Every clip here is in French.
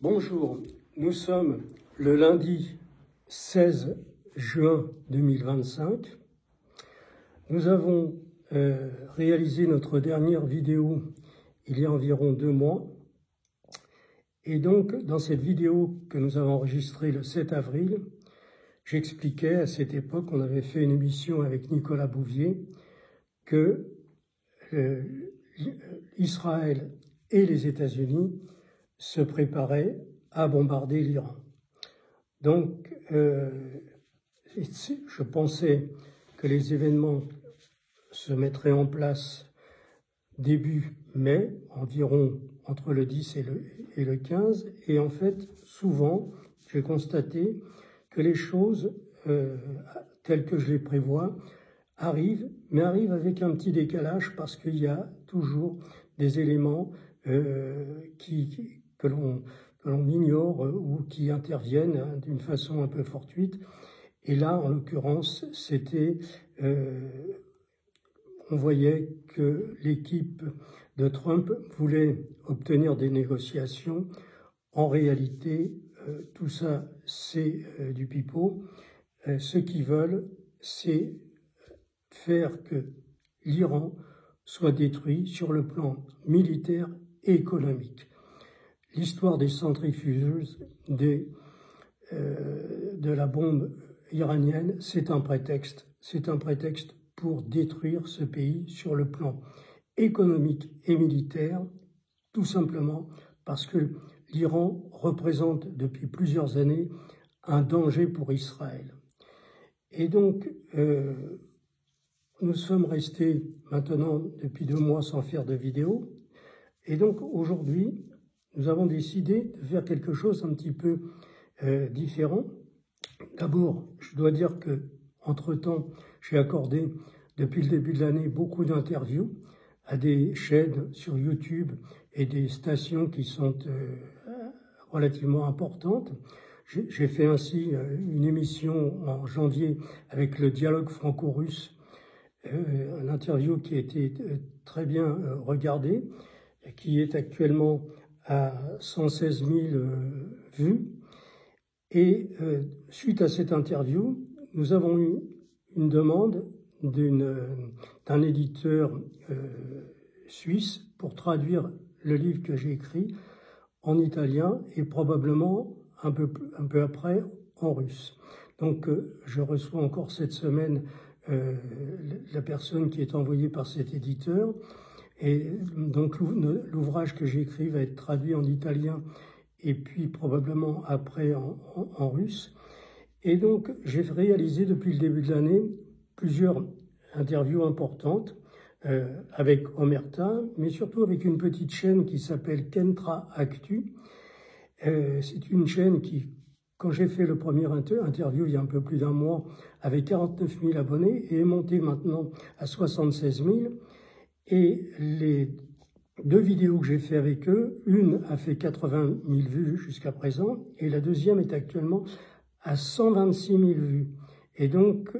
Bonjour, nous sommes le lundi 16 juin 2025. Nous avons réalisé notre dernière vidéo il y a environ 2 mois. Et donc, dans cette vidéo que nous avons enregistrée le 7 avril, j'expliquais à cette époque, on avait fait une émission avec Nicolas Bouvier, que Israël et les États-Unis se préparaient à bombarder l'Iran. Donc, je pensais que les événements se mettraient en place début mai, environ entre le 10 et le 15, et en fait, souvent, j'ai constaté que les choses, telles que je les prévois, arrivent, mais arrivent avec un petit décalage parce qu'il y a toujours des éléments que l'on ignore ou qui interviennent d'une façon un peu fortuite. Et là, en l'occurrence, on voyait que l'équipe de Trump voulait obtenir des négociations. En réalité, tout ça, c'est du pipeau. Ce qu'ils veulent, c'est faire que l'Iran soit détruit sur le plan militaire et économique. L'histoire des centrifugeuses, de la bombe iranienne, c'est un prétexte. C'est un prétexte pour détruire ce pays sur le plan économique et militaire, tout simplement parce que l'Iran représente depuis plusieurs années un danger pour Israël. Et donc, nous sommes restés maintenant depuis 2 mois sans faire de vidéo. Et donc aujourd'hui, nous avons décidé de faire quelque chose un petit peu différent. D'abord, je dois dire que, entre-temps, j'ai accordé depuis le début de l'année beaucoup d'interviews à des chaînes sur YouTube et des stations qui sont relativement importantes. J'ai fait ainsi une émission en janvier avec le dialogue franco-russe, une interview qui a été très bien regardée, qui est actuellement à 116 000 vues. Et suite à cette interview, nous avons eu une demande d'un éditeur suisse pour traduire le livre que j'ai écrit en italien et probablement un peu après en russe. Donc je reçois encore cette semaine la personne qui est envoyée par cet éditeur. Et donc l'ouvrage que j'ai écrit va être traduit en italien et puis probablement après en russe. Et donc j'ai réalisé depuis le début de l'année plusieurs interviews importantes avec Omerta, mais surtout avec une petite chaîne qui s'appelle Kentra Actu. C'est une chaîne qui, quand j'ai fait le premier interview il y a un peu plus d'1 mois, avait 49 000 abonnés et est montée maintenant à 76 000. Et les 2 vidéos que j'ai fait avec eux, une a fait 80 000 vues jusqu'à présent, et la deuxième est actuellement à 126 000 vues. Et donc,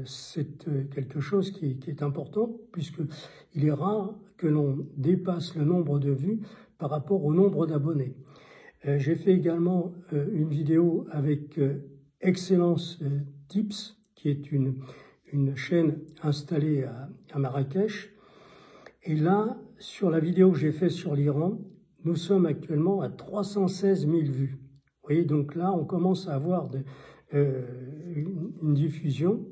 c'est quelque chose qui est important, puisqu'il est rare que l'on dépasse le nombre de vues par rapport au nombre d'abonnés. J'ai fait également une vidéo avec Excellence Tips, qui est une chaîne installée à Marrakech. Et là, sur la vidéo que j'ai faite sur l'Iran, nous sommes actuellement à 316 000 vues. Vous voyez, donc là, on commence à avoir une diffusion.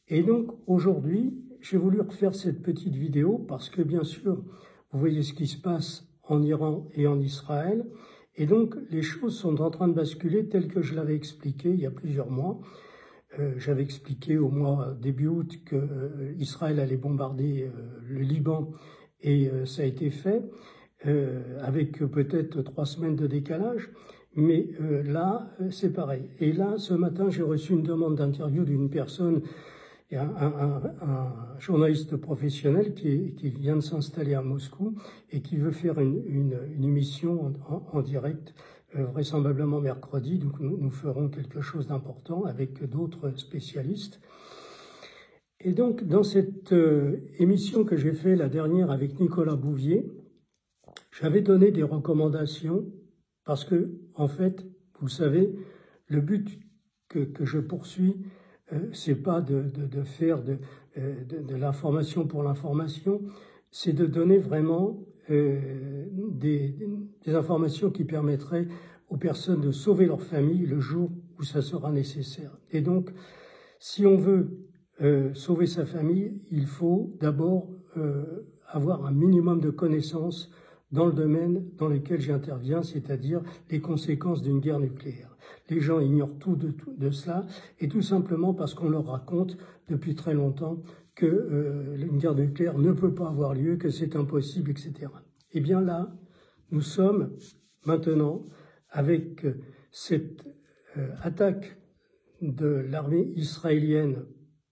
Et donc, aujourd'hui, j'ai voulu refaire cette petite vidéo parce que, bien sûr, vous voyez ce qui se passe en Iran et en Israël. Et donc, les choses sont en train de basculer telles que je l'avais expliqué il y a plusieurs mois. J'avais expliqué au mois début août que Israël allait bombarder le Liban et ça a été fait avec peut-être 3 semaines de décalage, mais là c'est pareil. Et là ce matin j'ai reçu une demande d'interview d'une personne, un journaliste professionnel qui vient de s'installer à Moscou et qui veut faire une émission en direct. Vraisemblablement mercredi, donc nous ferons quelque chose d'important avec d'autres spécialistes. Et donc, dans cette émission que j'ai faite la dernière avec Nicolas Bouvier, j'avais donné des recommandations parce que, en fait, vous le savez, le but que je poursuis, c'est pas de faire de l'information pour l'information, c'est de donner vraiment des informations qui permettraient aux personnes de sauver leur famille le jour où ça sera nécessaire. Et donc, si on veut sauver sa famille, il faut d'abord avoir un minimum de connaissances dans le domaine dans lequel j'interviens, c'est-à-dire les conséquences d'une guerre nucléaire. Les gens ignorent tout de cela, et tout simplement parce qu'on leur raconte depuis très longtemps que une guerre nucléaire ne peut pas avoir lieu, que c'est impossible, etc. Eh bien là, nous sommes maintenant avec cette attaque de l'armée israélienne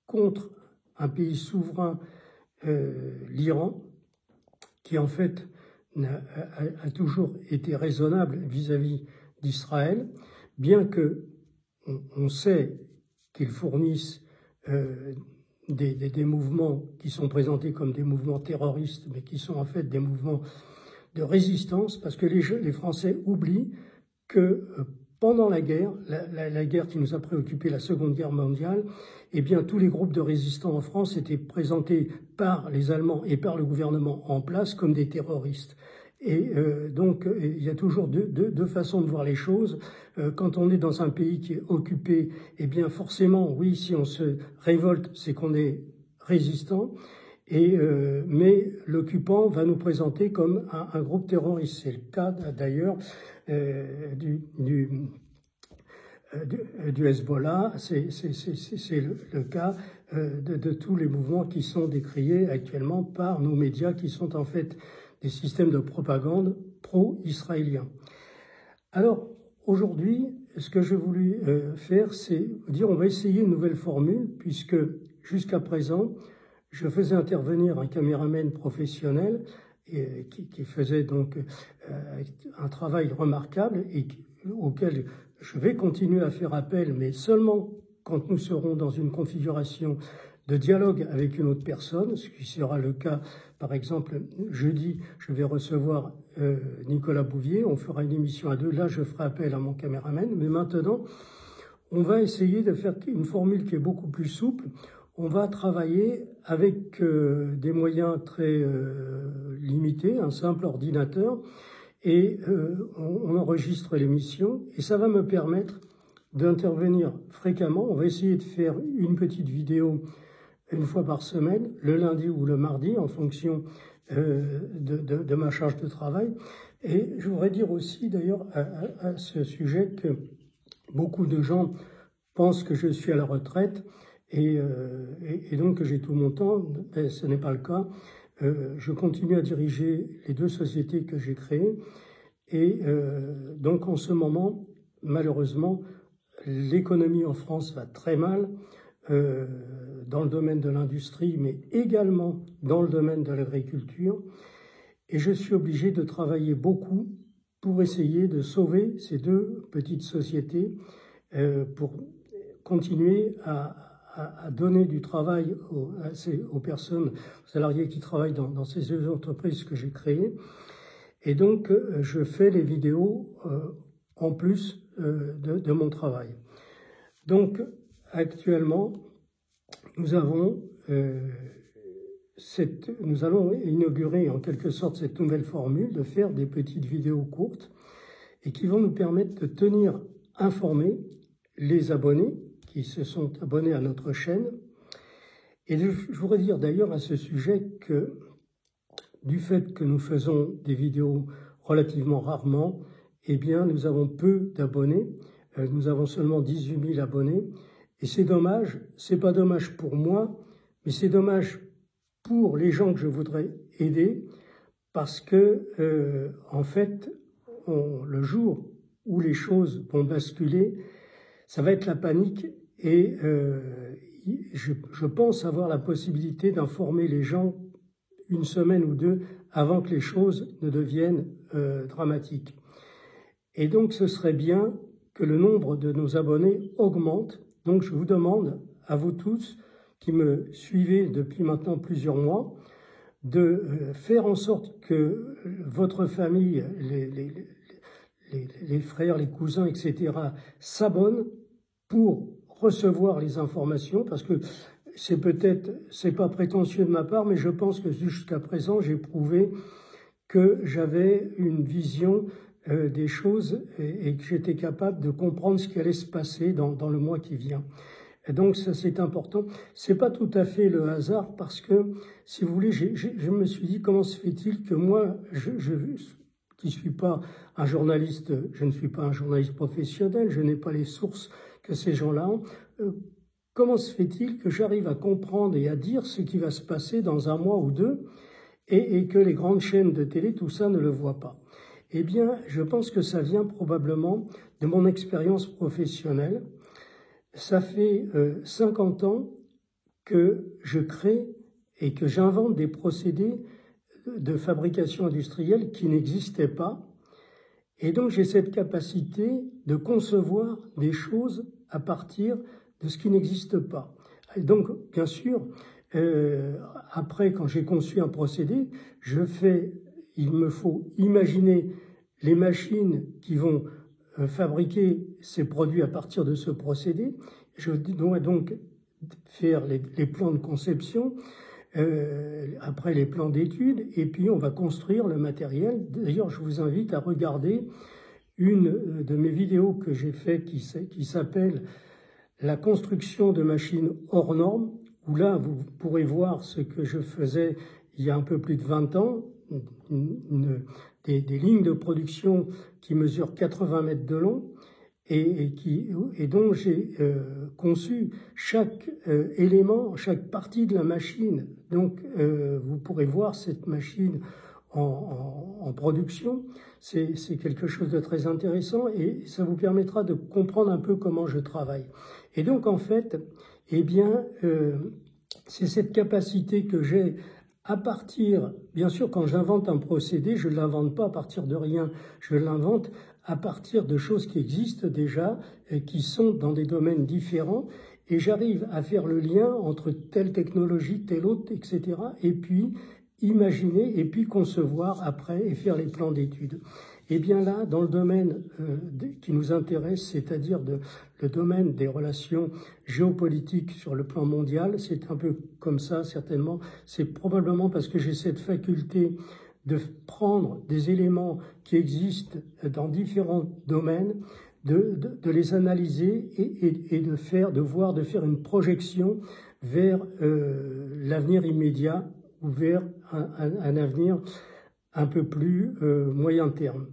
contre un pays souverain, l'Iran, qui en fait a toujours été raisonnable vis-à-vis d'Israël, bien que on sait qu'ils fournissent des mouvements qui sont présentés comme des mouvements terroristes, mais qui sont en fait des mouvements de résistance, parce que les Français oublient que pendant la guerre, la guerre qui nous a préoccupé, la Seconde Guerre mondiale, eh bien, tous les groupes de résistants en France étaient présentés par les Allemands et par le gouvernement en place comme des terroristes. Et donc, il y a toujours deux façons de voir les choses. Quand on est dans un pays qui est occupé, eh bien, forcément, oui, si on se révolte, c'est qu'on est résistant. Mais l'occupant va nous présenter comme un groupe terroriste. C'est le cas d'ailleurs du Hezbollah, c'est le cas de tous les mouvements qui sont décriés actuellement par nos médias, qui sont en fait des systèmes de propagande pro-israéliens. Alors, aujourd'hui, ce que j'ai voulu faire, c'est dire on va essayer une nouvelle formule, puisque jusqu'à présent, je faisais intervenir un caméraman professionnel qui faisait donc un travail remarquable et auquel je vais continuer à faire appel, mais seulement quand nous serons dans une configuration de dialogue avec une autre personne, ce qui sera le cas, par exemple, jeudi, je vais recevoir Nicolas Bouvier, on fera une émission à deux, là je ferai appel à mon caméraman, mais maintenant, on va essayer de faire une formule qui est beaucoup plus souple. On va travailler avec des moyens très limités, un simple ordinateur, et on enregistre l'émission, et ça va me permettre d'intervenir fréquemment. On va essayer de faire une petite vidéo une fois par semaine, le lundi ou le mardi, en fonction de ma charge de travail. Et je voudrais dire aussi, d'ailleurs, à ce sujet, que beaucoup de gens pensent que je suis à la retraite, et donc que j'ai tout mon temps. Ben, ce n'est pas le cas. Je continue à diriger les deux sociétés que j'ai créées, et donc en ce moment, malheureusement, l'économie en France va très mal, dans le domaine de l'industrie, mais également dans le domaine de l'agriculture, et je suis obligé de travailler beaucoup pour essayer de sauver ces deux petites sociétés, pour continuer à donner du travail aux personnes, aux salariés qui travaillent dans ces deux entreprises que j'ai créées. Et donc, je fais les vidéos en plus de mon travail. Donc, actuellement, nous allons inaugurer en quelque sorte cette nouvelle formule de faire des petites vidéos courtes et qui vont nous permettre de tenir informés les abonnés qui se sont abonnés à notre chaîne. Et je voudrais dire d'ailleurs à ce sujet que du fait que nous faisons des vidéos relativement rarement, eh bien nous avons peu d'abonnés, nous avons seulement 18 000 abonnés, et c'est dommage, c'est pas dommage pour moi, mais c'est dommage pour les gens que je voudrais aider, parce que en fait, le jour où les choses vont basculer, ça va être la panique, et je pense avoir la possibilité d'informer les gens une semaine ou deux avant que les choses ne deviennent dramatiques. Et donc ce serait bien que le nombre de nos abonnés augmente. Donc je vous demande à vous tous qui me suivez depuis maintenant plusieurs mois de faire en sorte que votre famille, les frères, les cousins, etc., s'abonnent pour recevoir les informations, parce que c'est pas prétentieux de ma part, mais je pense que jusqu'à présent, j'ai prouvé que j'avais une vision des choses et que j'étais capable de comprendre ce qui allait se passer dans le mois qui vient. Et donc ça, c'est important. C'est pas tout à fait le hasard, parce que, si vous voulez, je me suis dit, comment se fait-il que moi, qui suis pas un journaliste, je ne suis pas un journaliste professionnel, je n'ai pas les sources que ces gens-là ont, comment se fait-il que j'arrive à comprendre et à dire ce qui va se passer dans un mois ou deux, et que les grandes chaînes de télé, tout ça, ne le voient pas? Eh bien, je pense que ça vient probablement de mon expérience professionnelle. Ça fait 50 ans que je crée et que j'invente des procédés de fabrication industrielle qui n'existaient pas. Et donc j'ai cette capacité de concevoir des choses à partir de ce qui n'existe pas. Et donc, bien sûr, après, quand j'ai conçu un procédé, il me faut imaginer les machines qui vont fabriquer ces produits à partir de ce procédé. Je dois donc faire les plans de conception, après les plans d'études, et puis on va construire le matériel. D'ailleurs, je vous invite à regarder une de mes vidéos que j'ai fait qui s'appelle « La construction de machines hors normes », où là, vous pourrez voir ce que je faisais il y a un peu plus de 20 ans, des lignes de production qui mesurent 80 mètres de long, et dont j'ai conçu chaque élément, chaque partie de la machine. Donc, vous pourrez voir cette machine en production. C'est quelque chose de très intéressant, et ça vous permettra de comprendre un peu comment je travaille. Et donc, en fait, eh bien, c'est cette capacité que j'ai à partir, bien sûr, quand j'invente un procédé, je ne l'invente pas à partir de rien, je l'invente à partir de choses qui existent déjà, et qui sont dans des domaines différents, et j'arrive à faire le lien entre telle technologie, telle autre, etc., et puis imaginer, et puis concevoir après, et faire les plans d'études. Et bien là, dans le domaine qui nous intéresse, c'est-à-dire le domaine des relations géopolitiques sur le plan mondial, c'est un peu comme ça, certainement. C'est probablement parce que j'ai cette faculté de prendre des éléments qui existent dans différents domaines, de les analyser et de faire une projection vers l'avenir immédiat ou vers un avenir un peu plus moyen terme.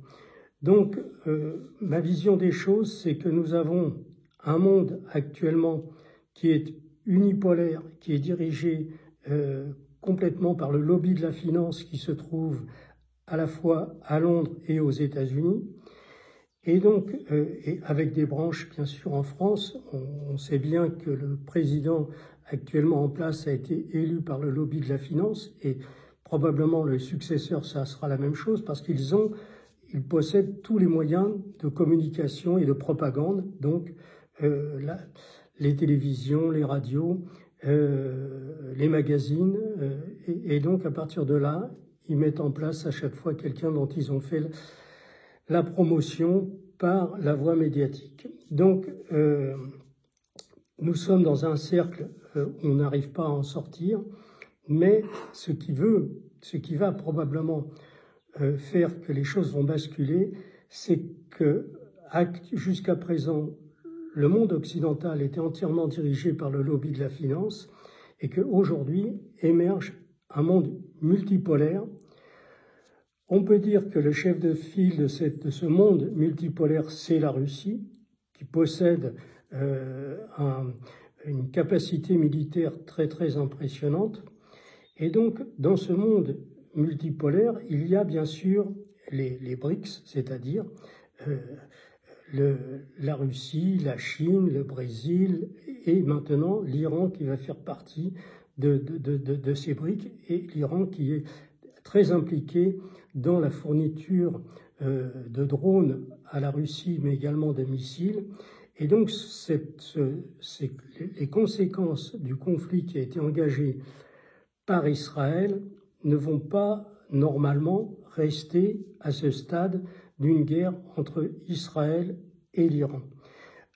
Donc, ma vision des choses, c'est que nous avons un monde actuellement qui est unipolaire, qui est dirigé complètement par le lobby de la finance qui se trouve à la fois à Londres et aux États-Unis, et donc et avec des branches bien sûr en France. On sait bien que le président actuellement en place a été élu par le lobby de la finance, et probablement le successeur, ça sera la même chose, parce qu'ils possèdent tous les moyens de communication et de propagande, donc les télévisions, les radios, les magazines, et donc à partir de là, ils mettent en place à chaque fois quelqu'un dont ils ont fait la promotion par la voie médiatique. Donc, nous sommes dans un cercle où on n'arrive pas à en sortir, mais ce qui va probablement faire que les choses vont basculer, c'est que jusqu'à présent, le monde occidental était entièrement dirigé par le lobby de la finance, et qu'aujourd'hui émerge un monde multipolaire. On peut dire que le chef de file de ce monde multipolaire, c'est la Russie, qui possède une capacité militaire très très impressionnante. Et donc, dans ce monde multipolaire, il y a bien sûr les BRICS, c'est-à-dire la Russie, la Chine, le Brésil, et maintenant l'Iran qui va faire partie de ces BRICS, et l'Iran qui est très impliqué dans la fourniture de drones à la Russie, mais également de missiles. Et donc, les conséquences du conflit qui a été engagé par Israël ne vont pas normalement rester à ce stade d'une guerre entre Israël et l'Iran.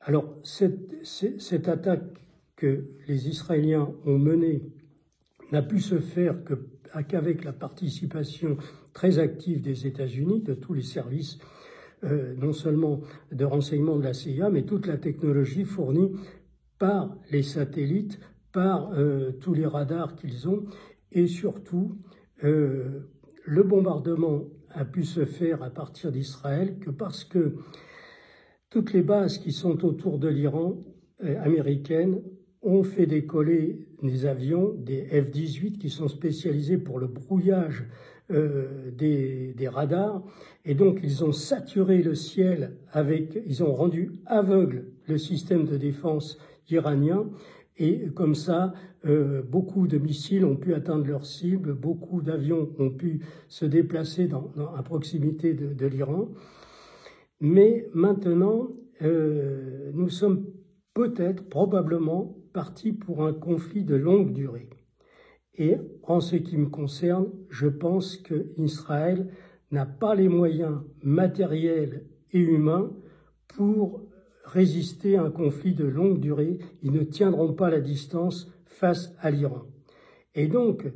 Alors, cette attaque que les Israéliens ont menée n'a pu se faire qu'avec la participation très active des États-Unis, de tous les services, non seulement de renseignement de la CIA, mais toute la technologie fournie par les satellites, par tous les radars qu'ils ont, et surtout, le bombardement a pu se faire à partir d'Israël que parce que toutes les bases qui sont autour de l'Iran américaines ont fait décoller des avions, des F-18 qui sont spécialisés pour le brouillage des radars, et donc ils ont saturé le ciel ils ont rendu aveugle le système de défense iranien, et comme ça, beaucoup de missiles ont pu atteindre leur cible, beaucoup d'avions ont pu se déplacer à proximité de l'Iran. Mais maintenant, nous sommes peut-être, probablement, partis pour un conflit de longue durée. Et en ce qui me concerne, je pense qu'Israël n'a pas les moyens matériels et humains pour résister à un conflit de longue durée. Ils ne tiendront pas la distance face à l'Iran. Et donc,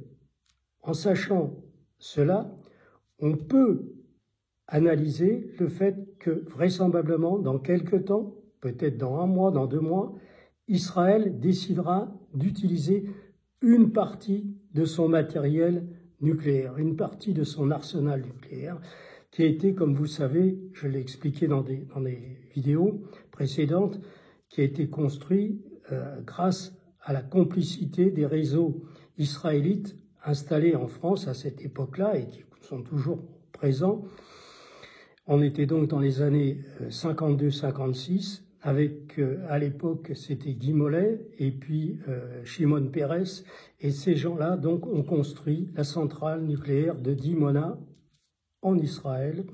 en sachant cela, on peut analyser le fait que vraisemblablement, dans quelque temps, peut-être dans 1 mois, dans 2 mois, Israël décidera d'utiliser une partie de son matériel nucléaire, une partie de son arsenal nucléaire, qui a été, comme vous savez, je l'ai expliqué dans des vidéos précédentes, qui a été construit grâce à la complicité des réseaux israélites installés en France à cette époque-là et qui sont toujours présents. On était donc dans les années 52-56, avec, à l'époque, c'était Guy Mollet et puis Shimon Peres, et ces gens-là donc ont construit la centrale nucléaire de Dimona en Israël,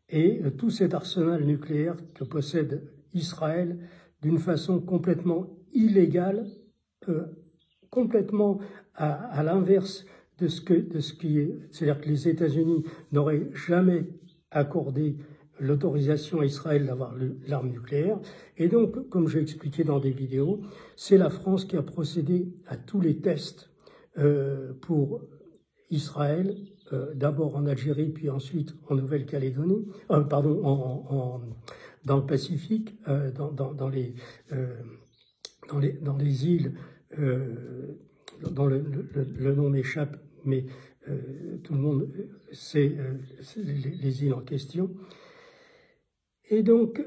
et tout cet arsenal nucléaire que possède Israël d'une façon complètement illégale, complètement à l'inverse de ce qui est, c'est-à-dire que les États-Unis n'auraient jamais accordé l'autorisation à Israël d'avoir l'arme nucléaire. Et donc, comme j'ai expliqué dans des vidéos, c'est la France qui a procédé à tous les tests pour Israël, d'abord en Algérie, puis ensuite en Nouvelle-Calédonie, dans le Pacifique, dans les îles, dont le nom m'échappe, mais tout le monde sait les îles en question. Et donc,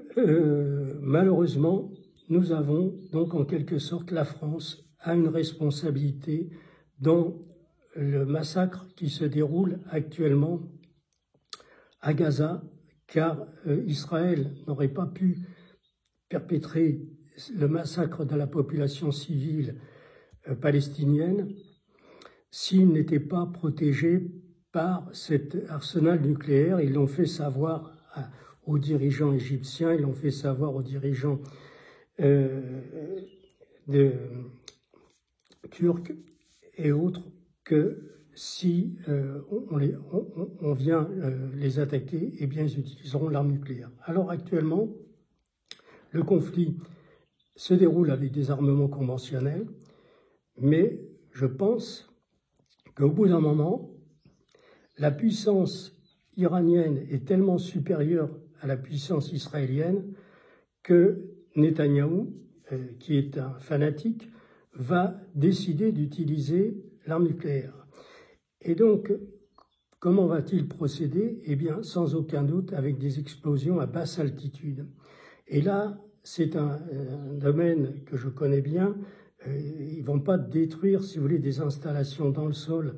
malheureusement, nous avons donc en quelque sorte, la France a une responsabilité dans le massacre qui se déroule actuellement à Gaza, car Israël n'aurait pas pu perpétrer le massacre de la population civile palestinienne s'il n'était pas protégé par cet arsenal nucléaire. Ils l'ont fait savoir aux dirigeants égyptiens, ils l'ont fait savoir aux dirigeants turcs et autres que si on vient les attaquer, eh bien ils utiliseront l'arme nucléaire. Alors actuellement, le conflit se déroule avec des armements conventionnels, mais je pense qu'au bout d'un moment, la puissance iranienne est tellement supérieure à la puissance israélienne que Netanyahou, qui est un fanatique, va décider d'utiliser l'arme nucléaire. Et donc, comment va-t-il procéder? Eh bien, sans aucun doute, avec des explosions à basse altitude. Et là, c'est un domaine que je connais bien. Ils ne vont pas détruire, si vous voulez, des installations dans le sol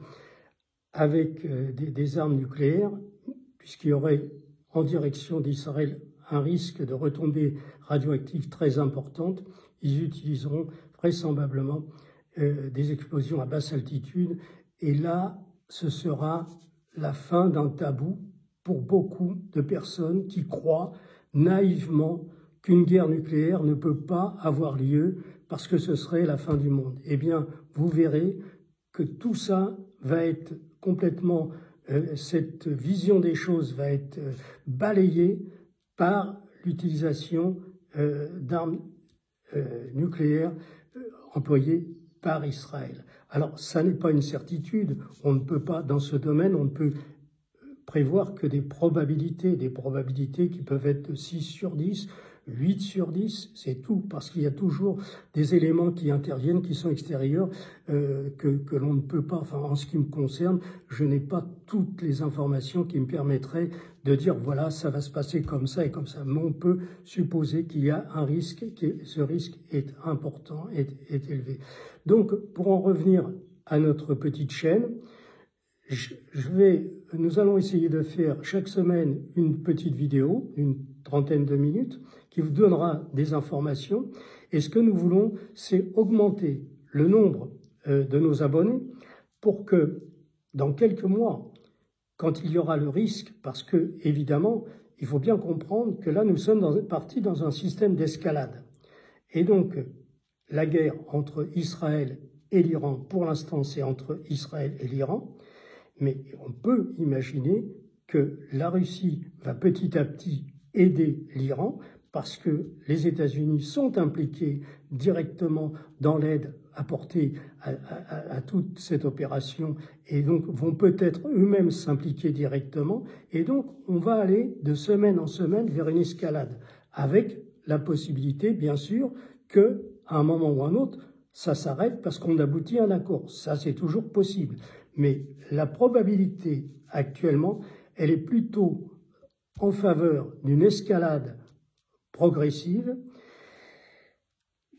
avec des armes nucléaires, puisqu'il y aurait en direction d'Israël un risque de retombées radioactives très importante. Ils utiliseront vraisemblablement des explosions à basse altitude. Et là, ce sera la fin d'un tabou pour beaucoup de personnes qui croient naïvement qu'une guerre nucléaire ne peut pas avoir lieu parce que ce serait la fin du monde. Eh bien, vous verrez que tout ça va être complètement cette vision des choses va être balayée par l'utilisation d'armes nucléaires employées par Israël. Alors, ça n'est pas une certitude. On ne peut pas, dans ce domaine, on ne peut prévoir que des probabilités qui peuvent être de 6 sur 10, 8 sur 10, c'est tout, parce qu'il y a toujours des éléments qui interviennent, qui sont extérieurs, que l'on ne peut pas, enfin en ce qui me concerne, je n'ai pas toutes les informations qui me permettraient de dire voilà, ça va se passer comme ça et comme ça, mais on peut supposer qu'il y a un risque, ce risque est important, est élevé. Donc, pour en revenir à notre petite chaîne, nous allons essayer de faire chaque semaine une petite vidéo, une trentaine de minutes, qui vous donnera des informations. Et ce que nous voulons, c'est augmenter le nombre de nos abonnés pour que, dans quelques mois, quand il y aura le risque, parce que, évidemment, il faut bien comprendre que là, nous sommes partis dans un système d'escalade. Et donc, la guerre entre Israël et l'Iran, pour l'instant, c'est entre Israël et l'Iran. Mais on peut imaginer que la Russie va petit à petit aider l'Iran parce que les États-Unis sont impliqués directement dans l'aide apportée à toute cette opération et donc vont peut-être eux-mêmes s'impliquer directement. Et donc, on va aller de semaine en semaine vers une escalade avec la possibilité, bien sûr, qu'à un moment ou à un autre, ça s'arrête parce qu'on aboutit à un accord. Ça, c'est toujours possible. Mais la probabilité actuellement, elle est plutôt en faveur d'une escalade progressive.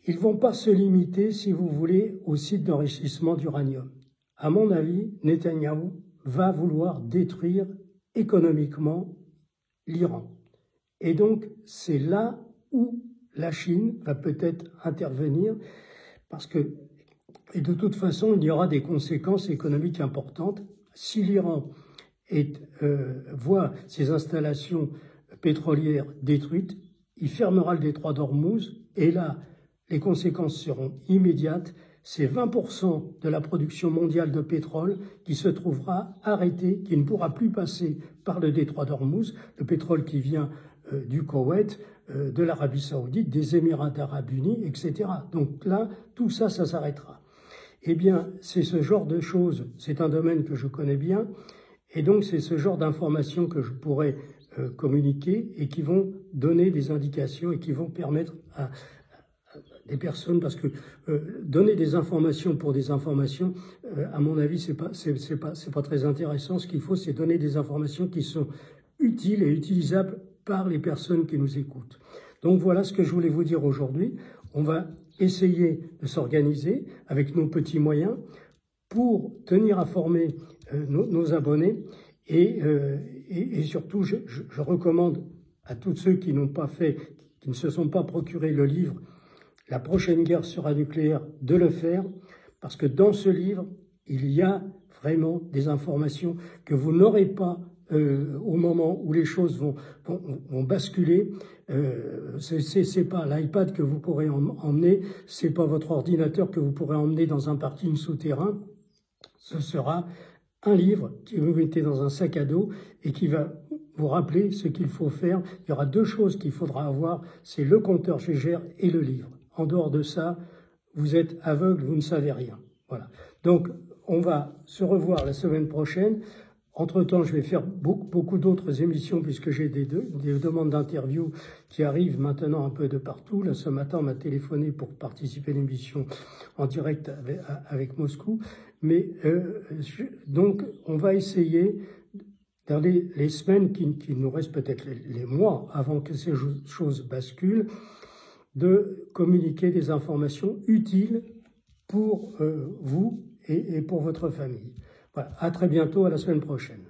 Ils ne vont pas se limiter, si vous voulez, au site d'enrichissement d'uranium. À mon avis, Netanyahou va vouloir détruire économiquement l'Iran. Et donc, c'est là où la Chine va peut-être intervenir parce que et de toute façon, il y aura des conséquences économiques importantes. Si l'Iran voit ses installations pétrolières détruites, il fermera le détroit d'Ormuz et là, les conséquences seront immédiates. C'est 20% de la production mondiale de pétrole qui se trouvera arrêtée, qui ne pourra plus passer par le détroit d'Ormuz, le pétrole qui vient du Koweït, de l'Arabie Saoudite, des Émirats arabes unis, etc. Donc là, tout ça, ça s'arrêtera. Eh bien, c'est ce genre de choses, c'est un domaine que je connais bien, et donc c'est ce genre d'informations que je pourrais communiquer et qui vont donner des indications et qui vont permettre à des personnes, parce que donner des informations pour des informations, à mon avis, c'est pas très intéressant. Ce qu'il faut, c'est donner des informations qui sont utiles et utilisables par les personnes qui nous écoutent. Donc voilà ce que je voulais vous dire aujourd'hui. On va essayer de s'organiser avec nos petits moyens pour tenir informés nos abonnés et surtout je recommande à tous ceux qui n'ont pas fait, qui ne se sont pas procuré le livre « La prochaine guerre sera nucléaire » de le faire parce que dans ce livre, il y a vraiment des informations que vous n'aurez pas au moment où les choses vont basculer. C'est pas l'iPad que vous pourrez emmener, c'est pas votre ordinateur que vous pourrez emmener dans un parking souterrain. Ce sera un livre que vous mettez dans un sac à dos et qui va vous rappeler ce qu'il faut faire. Il y aura deux choses qu'il faudra avoir, c'est le compteur Gégère et le livre. En dehors de ça, vous êtes aveugle, vous ne savez rien. Voilà. Donc, on va se revoir la semaine prochaine. Entre-temps, je vais faire beaucoup d'autres émissions puisque j'ai des demandes d'interview qui arrivent maintenant un peu de partout. Là, ce matin, on m'a téléphoné pour participer à l'émission en direct avec Moscou. Mais donc, on va essayer, dans les semaines qui nous restent, peut-être les mois avant que ces choses basculent, de communiquer des informations utiles pour vous et pour votre famille. Voilà, à très bientôt, à la semaine prochaine.